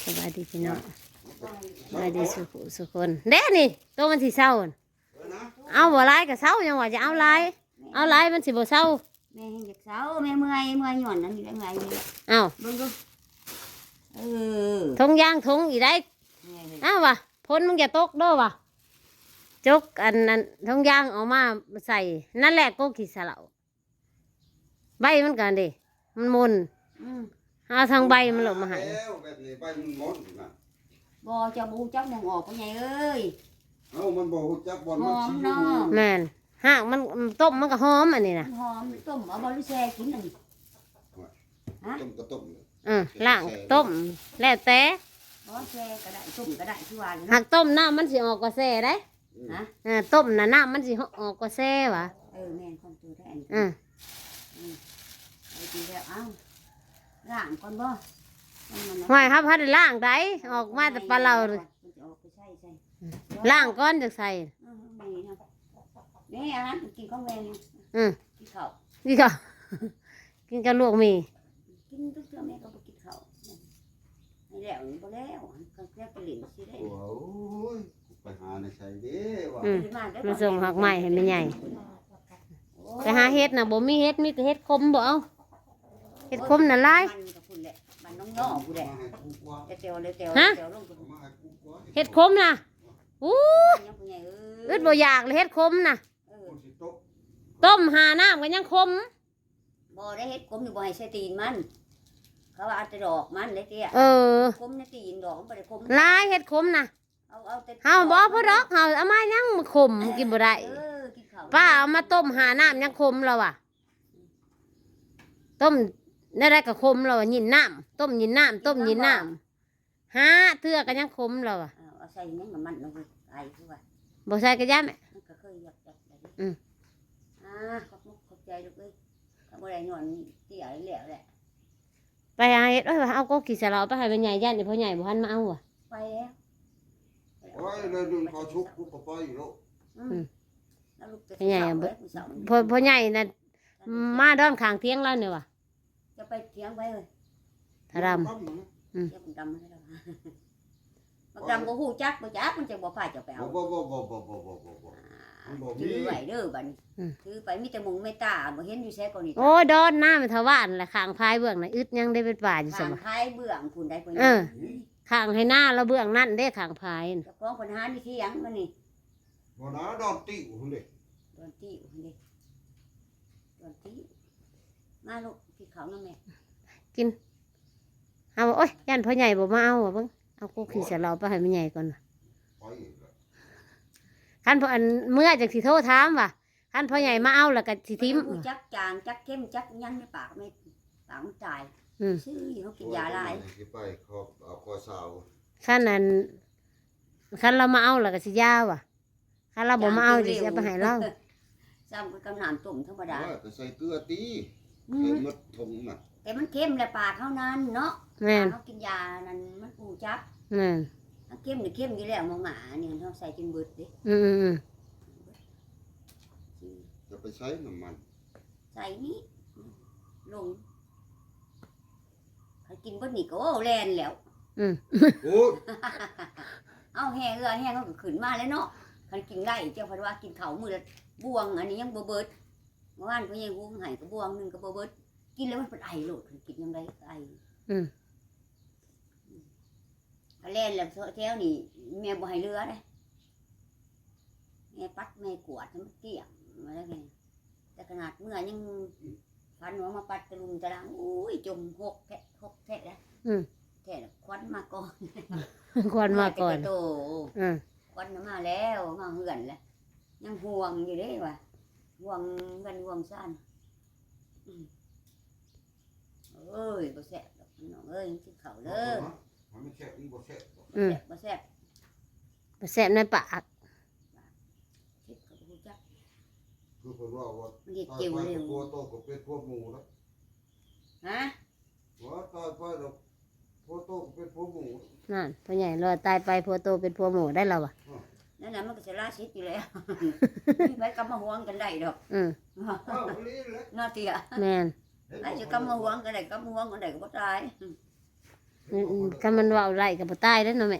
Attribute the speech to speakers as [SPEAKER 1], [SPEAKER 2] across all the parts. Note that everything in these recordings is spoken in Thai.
[SPEAKER 1] สบายดีพี่น้องสบายดีสุขคนเด้นี่ตัวมันสิเศร้าเอาบ่ลายกับเศร้ายังว่าจะเอาลายมันสิบ่เศร้า
[SPEAKER 2] แม่เห็นจากเสาแม่เมื่อยหย่อนนั่นนี่ได้ไงนี่
[SPEAKER 1] เอา
[SPEAKER 2] เบิ่งดู
[SPEAKER 1] ทงยางทงอีได้เอาวะพ้นมึงอย่าตกเด้อวะจกอันนั้นทงยางออกมาใส่นั่นแหละก็ขี้สะเหลาใบมันกันดิมันมุนเอาทางใบมันหลบมาให้
[SPEAKER 3] แบบนี้ใบมันมดนะ
[SPEAKER 2] บ่เจ้าบูจักมองออกพ่อใหญ่เอ้ย
[SPEAKER 3] มันบ่ฮู้จักบ่มันสิ
[SPEAKER 2] อยู่
[SPEAKER 1] แม่นหากมันต้มมันก็หอมอันนี้นะ
[SPEAKER 2] หอมต้มเอาบ่รู้แช่กินอันนี้
[SPEAKER 3] ฮะต้มก็ต้ม
[SPEAKER 1] ล่างต้มแล้วแต่
[SPEAKER 2] บ่แช่ก็ได้ต้มก็ได้คือว่า
[SPEAKER 1] หากต้มน้ำมันสิออกกว่าแซ่ได้ต้มน่ะน้ำมันสิออกกว่าแซ่วะ
[SPEAKER 2] แม่นความตัวได้อันนี้ไอ้ที่แล้วล้างก่อนบ่
[SPEAKER 1] ห้อยครับพัดล่างได้ออกมาแต่ปลาเราล่างก้อนจะใส่
[SPEAKER 2] นี่อาหารกินข้าวแม่นี่กินข้าว
[SPEAKER 1] นี่ก็กินกับลวกมี
[SPEAKER 2] กินทุกเช้าแม่ก็กินข้าวไม่แล้วนี่บ่แล้วก็แค่ไปเล่นสิได้
[SPEAKER 3] โอ้ยไปหาในใส่เด้ว่า
[SPEAKER 1] มาส่งหักใหม่ให้แม่ใหญ่ไปหาเฮ็ดน่ะบ่มีเฮ็ดมีแต่เฮ็ดคมบ่เอาเฮ็ดคมน่ะลาย
[SPEAKER 2] มันน้องย่อผู้ใดเตียวเลยเตียวลง
[SPEAKER 1] เฮ็ดคมน่ะอู้อึดบ่อยากเลยเฮ็ดคมน่ะต้มหาน้ำก็ยังคม
[SPEAKER 2] บ่ได้เฮ็ดคมอยู่บ่ให้ใส่ตีนมันเขาว่าเอาแต่ดอกมันเลยเตี้ยคมในตีนดอกมันบ่ได้คม
[SPEAKER 1] ลายเฮ็ดคมน่ะเฮาบ่พอดอกเฮาเอามายังมาคมกินบ่ได้ป้าเอามาต้มหาน้ำยังคมแล้วอ่ะต้มได้ก็คมแล้วยินน้ำต้มยินน้ำต้มยินน้ำหาเทื่อก็ยังคมแล้วอ่ะ
[SPEAKER 2] เอาใส่ยังมันลงไปไอ้คือว่า
[SPEAKER 1] บ่ใส่ก็ย่าแม่
[SPEAKER 2] ก็เคยอยากขอบใจลูกเอ้ยเขาบ่ได้ย้อนเตี้ยแล้วแหละ
[SPEAKER 1] ไปหาเฮ็ดเอาก็กี่สะเราไปให้เป็นใหญ่ย่านนี่พ่อใหญ่บ่ทันมาเอาอ่ะ
[SPEAKER 2] ไปแล้ว
[SPEAKER 3] โอ้ยเลยดึงเขาชุบกูก็ไปอยู่แล้ว
[SPEAKER 1] พ่อใหญ่พ่อใหญ่น่ะมาด้อนข้างเที่ยงแล้วเนี่ยว่ะ
[SPEAKER 2] จะไปเที่ยงไปเลย
[SPEAKER 1] ถ้าดำ
[SPEAKER 2] ดำให้เราดำก็หูจักบ่จักมันจะบ่พาจะไปเอาถือไว้เด้อบัดนี้ถือไปมีแต่มุงไม่ตาบ่เห็นอยู่แซ่ก่อนนี่
[SPEAKER 1] โอ้ดอนหน้ามันทวารแหละข้างพายเบื้องน่ะอึดยังได้เป็นป่าอยู่ซั่น
[SPEAKER 2] ข้างพายเบื้องพุ่นได้พุ่น
[SPEAKER 1] ข้างให้หน้าแล้วเบื้องนั่นได้ข้างพาย
[SPEAKER 2] เจ้าของคนหานี่ที่หยังมันนี่
[SPEAKER 3] บ่นะดอนติ้วพุ่นเด้
[SPEAKER 2] ดอนติ้วพุ่นเด้ดอนติ้วมาลูกที่เขานำแม่
[SPEAKER 1] กินเอาโอ้ยย่านพ่อใหญ่บ่มาเอาเบิ่งเอากูขี่สะเราไปให้แม่ใหญ่ก่อนคันพ่ออันเมื่อจักสิโทรถามว่าคันพ่อใหญ่มาเอาแล้วก็สิทิ่ม
[SPEAKER 2] จักจางจักเข้มจักยังในปากไม่ปากมันตายซื้อเฮากินยาหลาย
[SPEAKER 3] สิไปขอเอาคอสาว
[SPEAKER 1] คันนั้นคันเรามาเอาแล้วก็สิยาว่ะคันเราบ่มาเอาสิเอาไปให้เรา
[SPEAKER 2] ซ้ำกับน้ำต้มธรรมดา
[SPEAKER 3] ก็ใส่เกลือตีใส่มดทงน่ะ
[SPEAKER 2] แต่มันเข้มแหละปากเท่านั้นเนาะเขากินยานั่นมันปูจับเข้มหรือเข้มอยู่แล้วหมาเนี่ยเขาใส่กินเบิดดิ
[SPEAKER 3] จะไปใช้น้ำมัน
[SPEAKER 2] ใส่นี้ลงเขากินเบิดนี่ก็แลนแล้วเอาแห้งแห้งเขาก็ขึ้นมาแล้วเนาะเขากินได้เจ้าพัดว่ากินเขามือละบวงอันนี้ยังเบิดเมื่อวานเขายังวุ้งไห้ก็บวงนึงก็เบิดกินแล้วมันเป็นไอโหลดกินยังไงไอเล่นแล้วแถวนี่แม่บ่ให้เรือเลยแม่ปัดแม่กวดมันเกี่ยงมาแล้วไงแต่ขนาดเมื่อยังฟันหัวมาปัดตะลุมตะลังอุ้ยจมหกแทะแล้วแทะควันมาก่อน
[SPEAKER 1] ควันมาก่อน
[SPEAKER 2] โตควันมาแล้วมาเหือนแล้วยังห่วงอยู่เด้ว่ะห่วงเงินห่วงซ่านเอ้ยบ่แซ่บดอกน้องเอ้ยกินข้าวเด้อ
[SPEAKER 3] มันแซ่บอีบ่แซ่บ
[SPEAKER 2] บ่แซ่บ
[SPEAKER 1] บ่แซ่บในปาก
[SPEAKER 3] คือเพิ่นว่าตายไปพัวโตก็เป็นพัวหมูแล้วว่าตายไปแล้วพัวโตก็เป็นพัวหมู
[SPEAKER 1] นั่นพ่อใหญ่รอตายไปพัวโตเป็นพัวหมูได้แล้วอ่ะ
[SPEAKER 2] นั่นน่ะมันก็สิราชิตอยู่แล้วมีไผกำมาห่วงกันได้ดอกน่าเตี้ย
[SPEAKER 1] แม่น
[SPEAKER 2] ไอ้จะกำมาห่วงกันได้กำมาห่วงกันได้ก็บ่ตาย
[SPEAKER 1] ก็มันเว้าไร่ก็บ่ตายแล้วเนาะแม่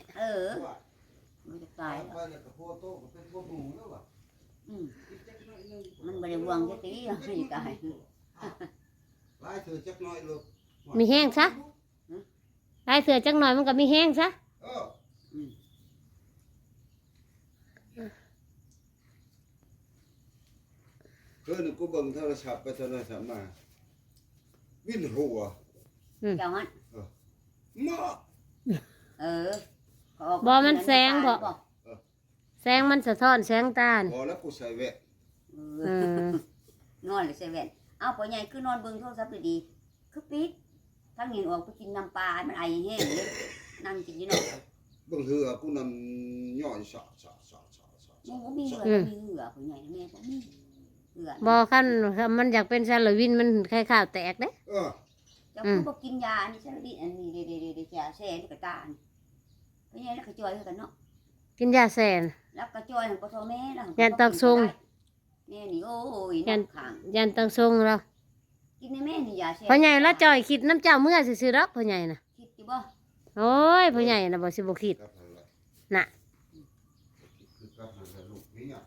[SPEAKER 2] มันจะตาย
[SPEAKER 3] ไปแล้วก็พวกโตก็เป็นพวกหมูแล้วว่ะ
[SPEAKER 2] มันบ่ได้วางจะตีมันจะตาย
[SPEAKER 3] หลายเถื่อจักหน่อยลูก
[SPEAKER 1] มีแห้งซะลายเสือจักหน่อยมันก็มีแห้งซะ
[SPEAKER 3] เออคืนกูเบิ่งโทรศัพท์ไปโทรศัพท์มาวิ่นหัว
[SPEAKER 2] เจ้ามัน
[SPEAKER 3] หม้อ
[SPEAKER 1] บ่มันแสงบ่แสงมันสะท้อนแสงตานี่
[SPEAKER 3] พอแล้วกูใส่แวะ
[SPEAKER 2] นอนเลยเซเว่นเอาพ่อใหญ่คือนอนเบิ่งโทรศัพท์ดีๆคือปิดทั้งเห็นออกไปกินน้ำปลามันไอแห้งเลยนั่งกินอยู่เนาะ
[SPEAKER 3] เบิ่งเหือกูนั่นย่อยสะ
[SPEAKER 2] มึงบ่มีเหือมีเหือพ่อใหญ่แม่บ่มีเหือ
[SPEAKER 1] บ่คันมันอยากเป็นซาลาวินมันไข่ขาวแตกเด้
[SPEAKER 3] เออ
[SPEAKER 2] เจ้าคือบ่กินยาอันนี้ซะดิอันนี้เด้ๆๆยาแซ่นี่ก็ตาอันพ่อใหญ่แล้วก็จอยคือกันเนาะ
[SPEAKER 1] กินยาแสน
[SPEAKER 2] แล้วก็จอยของปทแม่แล้ว
[SPEAKER 1] ยันตักทรง
[SPEAKER 2] แม่นี่โอ้ยน้ำขัง
[SPEAKER 1] ยันตังทรงเรา
[SPEAKER 2] กินในแม่นี่ยาแซ่
[SPEAKER 1] พ่อใหญ่ละจ่อยคิดน้ำเจ้าเมื่อซื่อๆดอกพ่อใหญ่น่ะ
[SPEAKER 2] คิดอยู่บ่
[SPEAKER 1] โอ้ยพ่อใหญ่น่ะบ่สิบ่คิด
[SPEAKER 3] กับอะไร
[SPEAKER 1] น่ะ
[SPEAKER 3] คือกับอะไรลูกนี่อ่ะ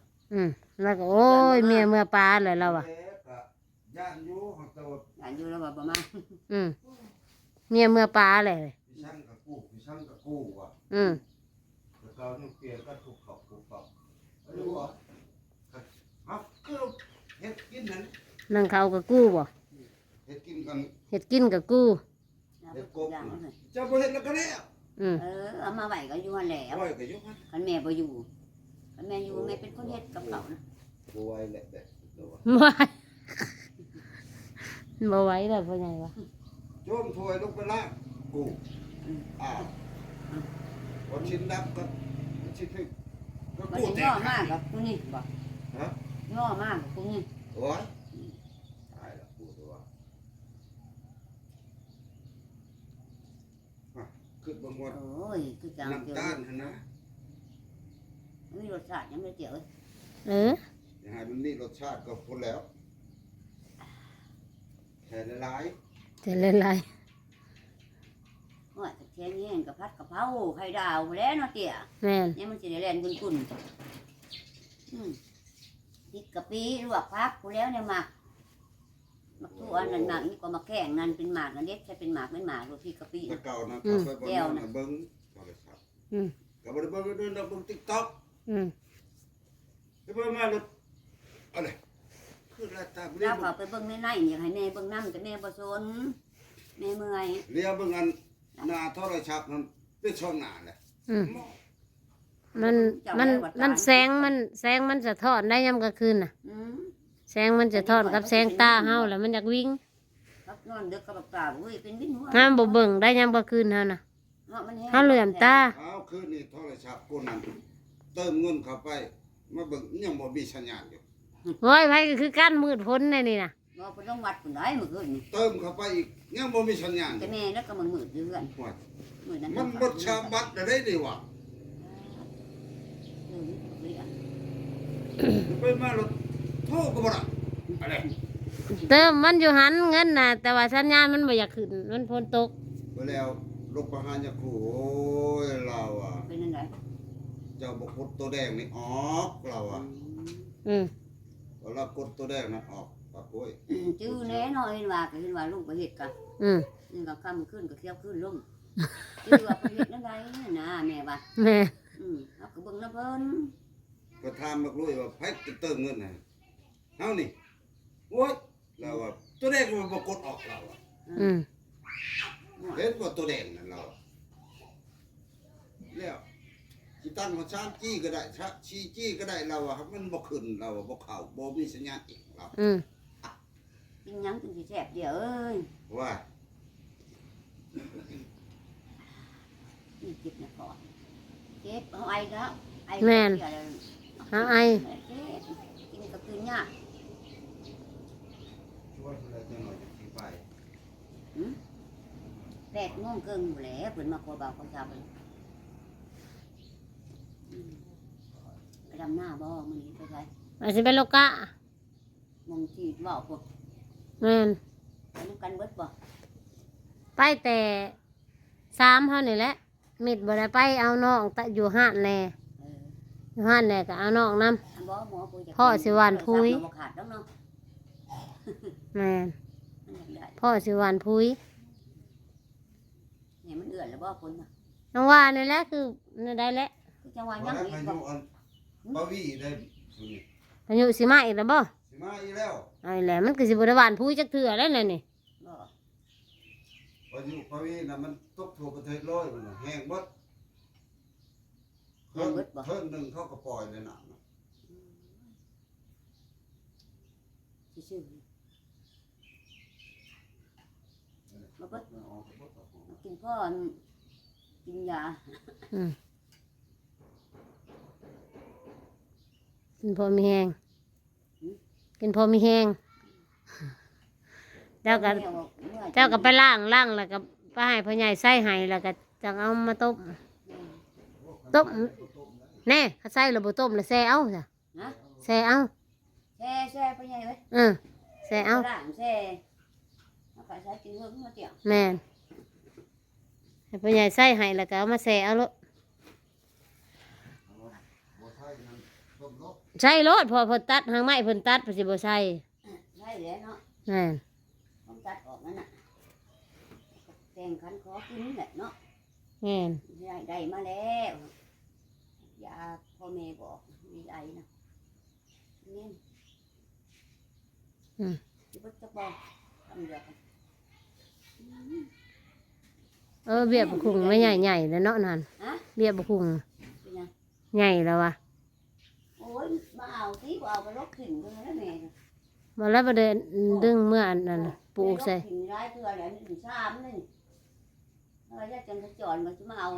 [SPEAKER 1] แล้วก็โอ้ยเมียเมื่อปลาเลยเราอ่ะ
[SPEAKER 3] ย่านอยู่ของตัว
[SPEAKER 2] อ่านอยู่แล้วบ่มา
[SPEAKER 1] เมียเมื่อปลาเลย
[SPEAKER 3] พี่ช่างกับกูว่ะ แต่เราเนี่ยเปลี่ยนก็ถูกเขาไม่รู้อ่ะเอาคือเฮ็ดกินนั้น
[SPEAKER 1] นั่งเขากับกู้บ่
[SPEAKER 3] เฮ็ดกินกัน
[SPEAKER 1] เฮ็ดกินกับกู้
[SPEAKER 3] เฮ็ดกบเจ้าบ่เฮ็ดแล้วก็แล้ว
[SPEAKER 2] เอามาไว้ก็อยู่หั่นแหละ
[SPEAKER 3] ไว้ก็ยกให้
[SPEAKER 2] คันแม่บ่อยู่คันแม่อยู่แม่เป็นคนเฮ็ดกับเขานะ
[SPEAKER 3] บ่ไว้แหละแต่ตัว
[SPEAKER 1] บ่ไหวบ่ไหวแล้วพ่อใหญ่วะ
[SPEAKER 3] โจมถ้วยลงไปล้างกูวันชิ้นดับก็ชิ้นให้ก็
[SPEAKER 2] มัน
[SPEAKER 3] กู
[SPEAKER 2] สิ
[SPEAKER 3] แต
[SPEAKER 2] ย่อก มากกับกูนี่บ่
[SPEAKER 3] ฮะ
[SPEAKER 2] ย่อมากกับกูนี่
[SPEAKER 3] โอ้ยตายแล้วกูตัวขึ้นบางวัน
[SPEAKER 2] โอ้ยคือจังเดียว
[SPEAKER 3] น้ำตาลนะ
[SPEAKER 2] มีรสชาติยังไม่เจียว
[SPEAKER 3] อย่าให้มันนี่รสชาติก็พอแล้วแค่ละลาย
[SPEAKER 1] จะเล่นไร
[SPEAKER 2] ว่าตะเทียนแห้งกับพัดกะเพราไข่ดาวแล้วเนาะเตี่ย
[SPEAKER 1] แม่น
[SPEAKER 2] เนี่ยมันสิได้แล่นกุนพริกกะปิลวกผักกูแล้วเนี่ยหมักทั่วนั่นหมักนี่ก็มาแข่งนั่นเป็นหมากนั่นเด็ดใช่เป็นหมากไม่หมากพริกกะปิ
[SPEAKER 3] แต่เก่านะเขาไปบนนั้นเบิ้งโทรศัพท์กับบริบทเดินเราเบิ้งติ๊กต็อกไปเบิ้งมาเลยอะไรคืออะไรตาเรีย
[SPEAKER 2] เรา
[SPEAKER 3] บ
[SPEAKER 2] เขาไปเบิ่งในอยากให้แม่เบิ่งน้ำแต่แม่บ่สนแม่เมื่อย
[SPEAKER 3] เรียบเบิ้งอันหน้าโทรศัพท์นั้นเป็นช่องหน้าเลย
[SPEAKER 1] มันแสงมันสะท้อนได้ยามกลางคืนน่ะ แสงมันจะทอนกับแสงตาเฮาแล้วมันอยากวิ่ง
[SPEAKER 2] ครับนอนดึกกับปลาอุ้ยเป็นวินหัว
[SPEAKER 1] ห้ามบ่เบิ่งได้ยามกลางคืนเฮาน่ะเฮาเหลื่อมตา
[SPEAKER 3] เอาคืนนี้โทรศัพท์กูนั้นเติมเงินเข้าไปมาเบิ่งยังบ่มีสัญญาณอยู่
[SPEAKER 1] โอ้ยไผก็คือการมืดพ้นในนี่น่ะ
[SPEAKER 2] บ่ไปต้องวัดปุ่นได้มื้อคืนนี่
[SPEAKER 3] เติมเข้าไปอีกยังบ่มีสัญญาณอ
[SPEAKER 2] แต่
[SPEAKER 3] ยู่
[SPEAKER 2] แม่แล้วก็มันมืดอยู่เพื่อน
[SPEAKER 3] ว่า
[SPEAKER 2] มืดนั้น
[SPEAKER 3] มันบ่ชาบัดได้ดีวะไปมาแล้วโทรก็บ่ได้อะไร
[SPEAKER 1] เติมมันอยู่หันเงินน่ะแต่ว่าสัญญาณมันบ่อยากขึ้นมันฝนตก
[SPEAKER 3] ไปแล้วลูกประหารยาคูโอ้ยเราอ่ะ
[SPEAKER 2] เป็นจังได
[SPEAKER 3] เจ้าบอกกดตัวแดงนี่ออกเราอ่ะ เรากดตัวแดงนั้นออกปากโอ้ย
[SPEAKER 2] จื้อแน่นอนเห็นว่าก็เห็นว่าลูกไปเฮ็ดกัน นี่ก็คำขึ้นก็เคี้ยวขึ้นลงจื้อว่าไปเฮ็ดจังไดนะแม่ว่า
[SPEAKER 1] แม่
[SPEAKER 2] เอาก็เบิ่งน้ำเพิ่น
[SPEAKER 3] ก็ถามบักลุยว่าไผจะเติมเงินให้เฮานี่โอ้ยเราอ่ะตัวแดงมันบ่กดออกเราอ่ะเห็นว่าตัวแดงนั่นเราอะแล้วสิตั้งว่า3G ก็ได้4G ก็ได้เราอ่ะมันบ่ขึ้นเราอ่ะบ่เข้าบ่มีสัญญาณอีกเรา
[SPEAKER 2] กินหยังจึงสิแซ่บเดี๋ยวเอ้ย
[SPEAKER 3] ว่า
[SPEAKER 2] นี่เก็บนะก่อนเก็บเอาไอแล้วไอ
[SPEAKER 1] หาไอ
[SPEAKER 2] กินก็คืนยาก
[SPEAKER 3] ช่วยอะไรจังหน่อยจะสิไป
[SPEAKER 2] 8 โมงครึ่งอยู่แล้วเพิ่นมาขอเบาขอชาเพิ่นไปดำหน้าบ่มื้อนี้ไปไส
[SPEAKER 1] อาจสิเป็นโลกะ
[SPEAKER 2] มองที่เว้าพุ่น
[SPEAKER 1] แม่น
[SPEAKER 2] ไปนำกันเบิดบ่
[SPEAKER 1] ไปแต่เช้า ามเฮานี่แหละมิดบ่ได้ไปเอาน้องตะอยู่ห้านแน่อยู่ห้านแน่ก็เอาน้องนำ
[SPEAKER 2] บ่หมอปุ้ยจะ
[SPEAKER 1] พ่อสิหวานพุ้ย
[SPEAKER 2] บ่ขาดแล้วเนาะ
[SPEAKER 1] แม่น
[SPEAKER 2] มันอยากได้
[SPEAKER 1] พ่อสิหวานพุย
[SPEAKER 2] เนี่ยมันเอื้อนแล้วบ่คนน่ะ
[SPEAKER 1] น้องว่านี่แหละคือนั่นได้แล้ว
[SPEAKER 2] คือจังหวะ
[SPEAKER 3] ว่า
[SPEAKER 2] ยัง
[SPEAKER 3] แล้ว
[SPEAKER 2] อีก
[SPEAKER 3] พา
[SPEAKER 2] บ่
[SPEAKER 3] ยุอันบาวีได้สุนี่
[SPEAKER 1] อายุสิมาอีกแล้วบ่
[SPEAKER 3] สิมาอีกแล้ว
[SPEAKER 1] เอาอีแหละมันก็สิบ่ได้หวานพุยจักเทื่อแล้วนั่นนี่
[SPEAKER 2] บ่
[SPEAKER 3] พายุบาวีน่ะมันตกทั่วประเทศเลยมันน่ะแห้งเบิดเพิ่นหนึงเขาก็ปล่อยเลยน่ะ
[SPEAKER 2] ซื่อๆบ่เบิดกินพ่อกินยา
[SPEAKER 1] อืมกินพอมีแฮงกินพอมีแฮงเจ้าก็ไปล้างแล้วก็ไปให้พ่อใหญ่ใส่ให้แล้วก็จังเอามาต้มแน่เขาใส่แล้วบ่ต้มแล้วแซ่เอาจ้ะ
[SPEAKER 2] นะ
[SPEAKER 1] แซ่เอา
[SPEAKER 2] แช่ไปใหญ่เว้ย
[SPEAKER 1] แซ่เอา
[SPEAKER 2] ล้างแช่เอาไปใช้กินเพิ่มมาเตี้ย
[SPEAKER 1] แม่นให้พ่อใหญ่ใส่ให้แล้วก็เอามาแซ่เอาโลด
[SPEAKER 3] บ่ใช่นั่นต้มลบ
[SPEAKER 1] ใส่โลดพอเพิ่นตัดหางไม้เพิ่นตัดเพิ่นสิบ่ใส่
[SPEAKER 2] ใช่แล้วเนาะ
[SPEAKER 1] แม่น
[SPEAKER 2] ต้องตัดออกนั่นน่ะแต่งคันขอกินแหละเนาะ
[SPEAKER 1] แม่น
[SPEAKER 2] ได้มาแล้วยาพ่อแม่บอกมีไอนะนี่ที่พุทธบอกทำเดือด
[SPEAKER 1] เบี้ยบ่คุงไม่ใหญ่ๆแล้วเนาะนั่น
[SPEAKER 2] ฮะ
[SPEAKER 1] เบี้ยบ่คุง
[SPEAKER 2] เป็นไง
[SPEAKER 1] ใหญ่แล้วว่ะ
[SPEAKER 2] โอ้ยมาเอาที่เอาไปลบถิ่นตรงนั้นแม่
[SPEAKER 1] บ่แล้วบ่ได้ดึงเมื่ออันนั้นน่ะปลูกใส่
[SPEAKER 2] ถิ่นร้ายเพื่ออะไรนี่ถึงชามนี่เราจะจังจรมันจะมาเอา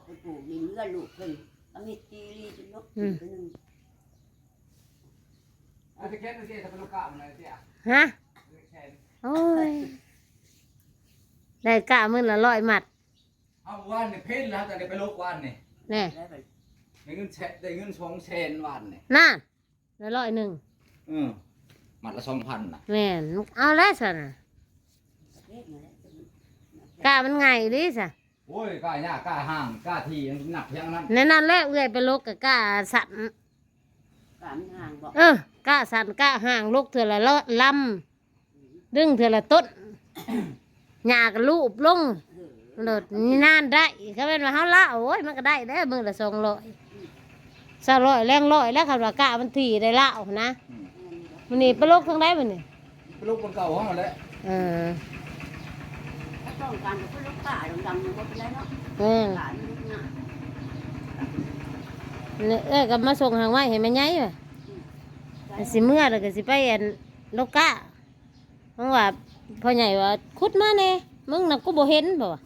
[SPEAKER 2] ไปปลูกดินเลือดลูกเพิ่นเอามีตีรีจนลบถิ่นไปนึง
[SPEAKER 4] อาจจะแค่ตัวเตี้ยถ้าเป็นลูกกะมันอะไรเตี้ย
[SPEAKER 1] ฮะ
[SPEAKER 4] แค่
[SPEAKER 1] โอ้ยได้กะมื้อละ100มัด
[SPEAKER 4] เอาวันนี่เพ่นแล้วแต่ได้ไปลูกวันนี่
[SPEAKER 1] แน่
[SPEAKER 2] ได้ไป
[SPEAKER 4] ได้เงินได้เงิน2,000วันนี่
[SPEAKER 1] น่ะละ100นึง
[SPEAKER 4] มัดละ2,000น่ะ
[SPEAKER 1] แม่นเอาแล้วซั่นน่ะ
[SPEAKER 2] ประเทศนั่นแหละ
[SPEAKER 1] กะมันง่ายดิซะ
[SPEAKER 4] โอ้ยกล้ายากล้าห่างกล้าทีหนักอย่างนั้น
[SPEAKER 1] ในนั้นแหละเอื้อยไปลกกับกะสั่น
[SPEAKER 2] กามห่างบอก
[SPEAKER 1] กะสั่นกะห่างลกเทื่อละลำดึงเทื่อละต้นหญ้าก็ลูบลงโลดนี่นานได้เขาเป็นว่าเฮาละโอ้ยมันก็ได้เด้อมื้อละ200 200แรง100แล้วคันว่ากะมันถี่ได้ละเอานะมื้อนี้ไปลกทางใดมื้อนี้
[SPEAKER 4] ไปลูกคนเก่าห้องมาแล้ว
[SPEAKER 1] เออ
[SPEAKER 2] ถ้าต้องการก็ลูกกาดำๆมันก็เป็นไรเนาะ
[SPEAKER 1] เออก
[SPEAKER 2] าดลูกหน้า
[SPEAKER 1] เนี่ยก็มาส่งทางไว้ให้แม่ใหญ่ว่ะสิเมื่อแล้วก็สิไปอันลกกะเพราะว่าพ่อใหญ่ว่าขุดมาแน่มึงน่ะกูบ่เห็นบ่วะ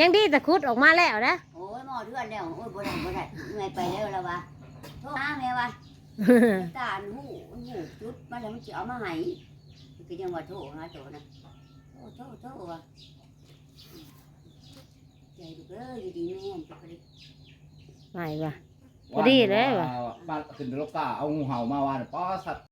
[SPEAKER 1] ยังดีแต่ขุดออกมาแล้วนะ
[SPEAKER 2] โอ้ยหมอเทือนแล้วโอ้ยบ่ได้บ่ได้เมื่อยไปแล้วละวะโทรหาแม่ว่าตาหูจุดมาแล้วมันสิเอามาให้คือยังว่าโทรหาโตนะโอ้โทรว่ะใจดูเด้ออยู่ดีแม่นจะไป
[SPEAKER 1] ไม่ว่ะ พอดีเลยว่ะ
[SPEAKER 4] บ้านขึ้นลูกกะเอางูเห่ามาวันป้อสัตว์